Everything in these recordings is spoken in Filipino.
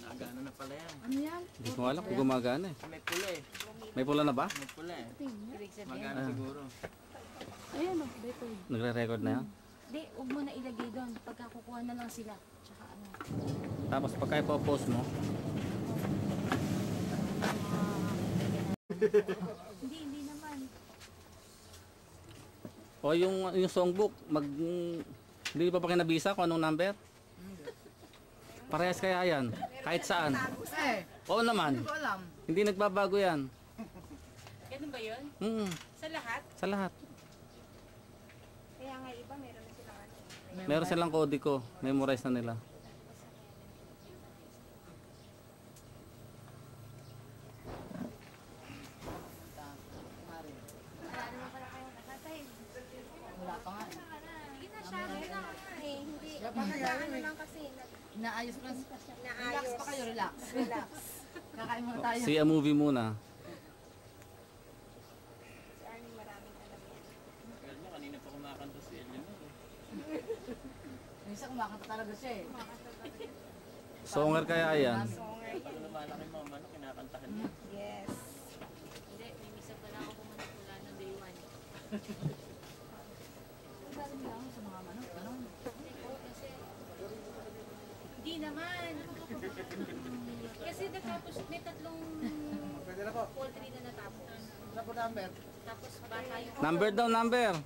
Nagana na pala yan. Ano yan? Hindi ko alam kung gumagana eh. May pula eh. May pula na ba? May pula eh. Tingnan. Magana siguro. Ayan o, record. Nagre-record na yan? Hindi, huwag mo na ilagay doon. Pagkakukuha na lang sila. Tsaka ano. Tapos pagka ipopost mo, Hindi naman. o yung songbook, hindi pa kinabisa kung anong number? Parehas kaya yan? Kahit saan? Oo naman. Hindi ko alam. Hindi nagbabago yan. Ganun ba yun? Sa lahat? Sa lahat. Kaya nga iba, meron na silang ano. Meron silang kodiko. Memorize na nila. Wala pa nga. Hindi na siya. Hindi. Ano lang kasi. Naayos ko lang. Relax pa kayo, relax. Relax. Kakain muna tayo. See a movie muna. Si Arnie maraming alam yan. Kaya mo, kanina pa kumakanta si Eleanor. Minsan kumakanta talaga siya eh. Songer kaya yan? Songer yan. Pag lumalaki mga manok, kinakantahan niya. Yes. Hindi, may misa pala ako pumunta mula ng day 1. Galing lang sa mga manok. Ganun. Kasi, hindi naman. Kasi natapos, may tatlong poultry na natapos. Wala po number. Tapos bata yung... Number daw, number.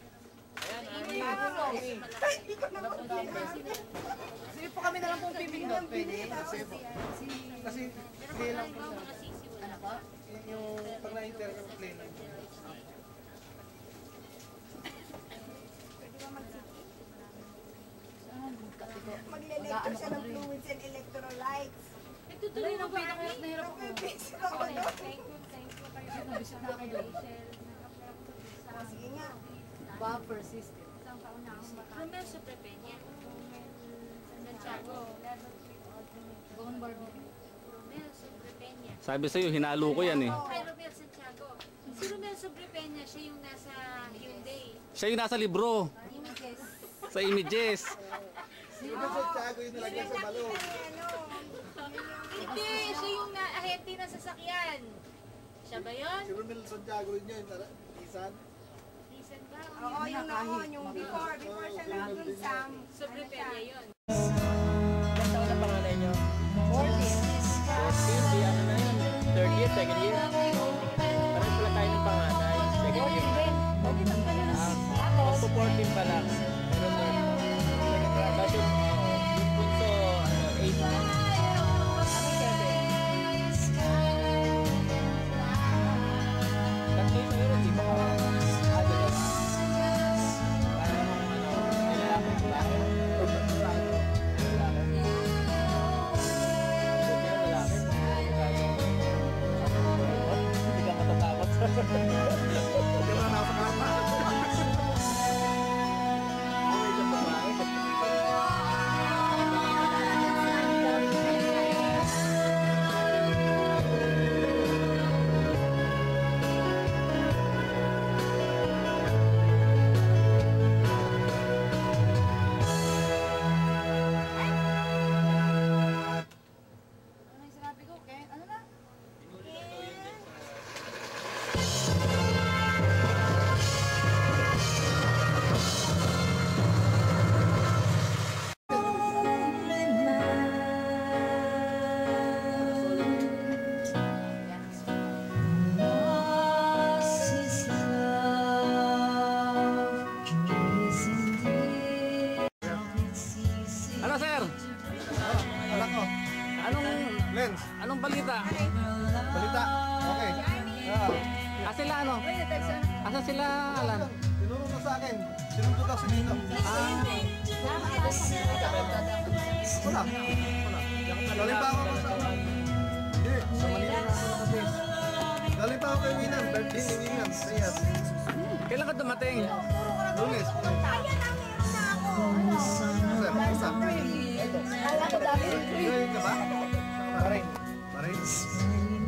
Sige po kami na lang pong pipindot. Pwede. Kasi Meron pa tayo mga sisi wala. Ano ba? yung pag na-enter ka play lang. Magle-lecture siya ng fluids and electrolytes. Nagtutuloy na ba kami? Nahirap ako. Busy ako, no? Thank you kayo. Nabisip na ako doon. Sige nga. Buffer system. Romel Sobrepenya. Santiago. Bone barbecue. Romel Sobrepenya. Sabi sa'yo, hinalo ko yan eh. Kay Romel Santiago. Si Romel Sobrepenya, siya yung nasa Hyundai. Siya yung nasa libro. Images. Sa images. Yung sa Tiago yung nilagyan sa balon. Hindi, siya yung ahente ng sasakyan. Siya ba yun? Si Romel Santiago rin yun. Isan. Reason ba? Oo, yung noon, yung before siya nandun sa... Sobrepenya yun. Ilan taon na panganay niyo? 14, di ano na yun? Third year, second year? Parang pala tayo ng panganay. Second year. Ako 14 pa lang. Meron na. Tapos yung punso, 8 na. Tatlo yung meron, di ba? Ano na? Parang nilalakot ba? Hindi ka matatakot. Hindi mo na nasa kama. Okay, siya babae. Ano yung sinabi ko? Okay, ano na? Ano sir? Anak ko. Lens. Anong balita? Balita. Okay. Ah. Sila ano? Asa sila Alan? Tinuro na sa akin. Sinundo daw si Nino. Wala. Galing pa ako sa... Hindi. Sa Manila na ako nakabis. Galing pa ako kay Winan. Birthday ni Winan. Riyas. Kailan ka dumating? Lunes. Ayan ang meron na ako. Sir, basta. Alam ko dami. Ngayon ka ba? Maring. Maring?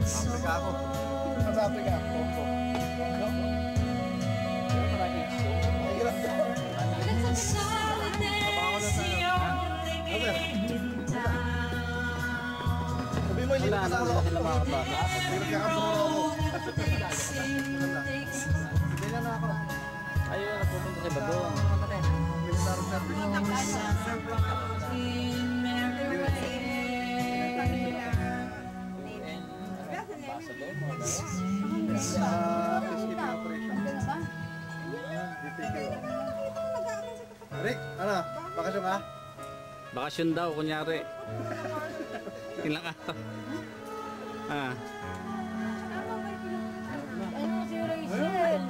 Africa ako. Sa Africa. Congo. Congo? Pero maraming ito. Mahirap. Sabi mo, hindi Wala na na kasama sila ako. mga bata. Hindi nagkakasama ako. Hindi na ako. Ayun, napupunta sa iba doon. Military service. Sa peacekeeping operation. DPK. Rick, ano? Bakasyon ka? Bakasyon daw, kunyari. Ilang araw. Ah, Ano si Rachel?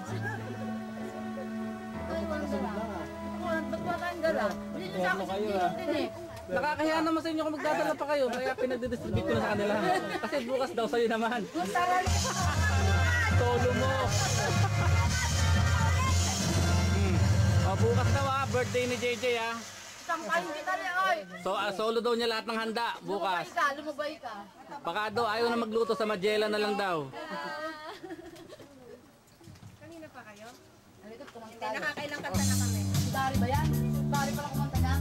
Ba't ba tayong dala? Hindi nyo sa akin kayo, sinilin ah. din eh. nakakahiya naman sa inyo kung magdadala pa kayo. Kaya pinagdidistribute ko na sa kanila. Kasi bukas daw sa'yo naman. Solo mo. O, bukas daw birthday ni JJ Sampahin kita rin, oy! So, solo daw niya lahat ng handa bukas. Lumabay ka. Baka daw ayaw na magluto sa Magellan na lang daw. Kanina pa kayo? Halika, kumanta Hindi, tayo. nakakailang kanta na kami. Dari ba yan? Dari pala kumanta na.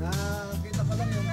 Nakita pa lang yung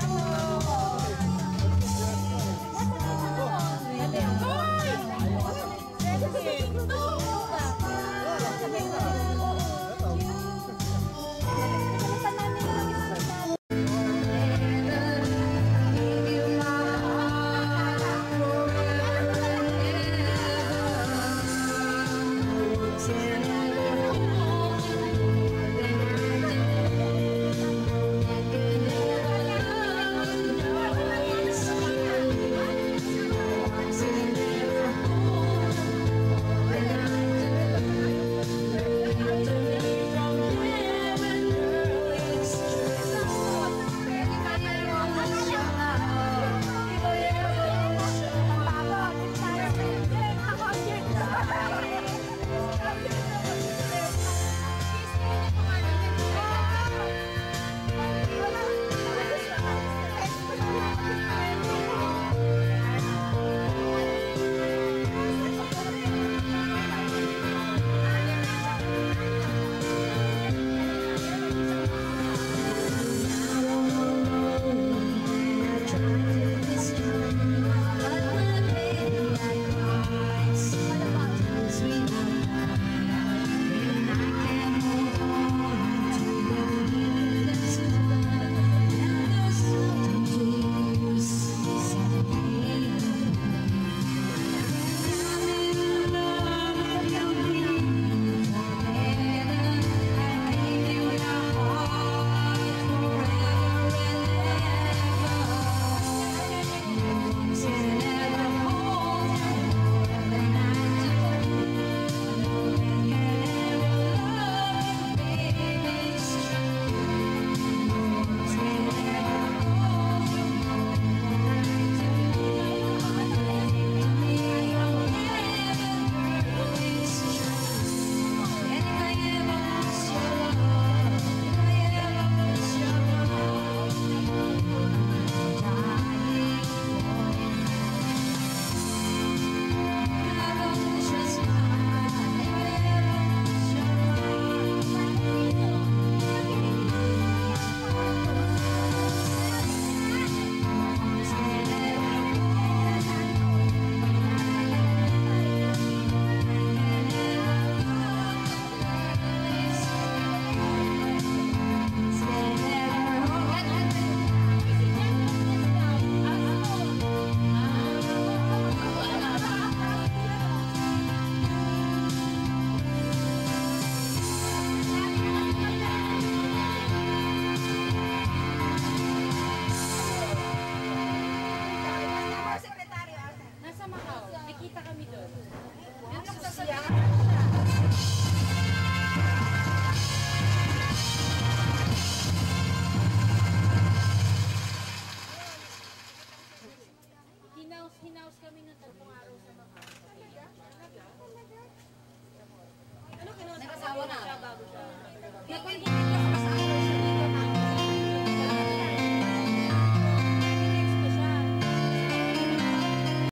Nasa Macau. Nakita kami doon. Yung Siya. hinaus kami ng 3 araw sa Macau. Nag-asawa na. Bago siya. Nagkwento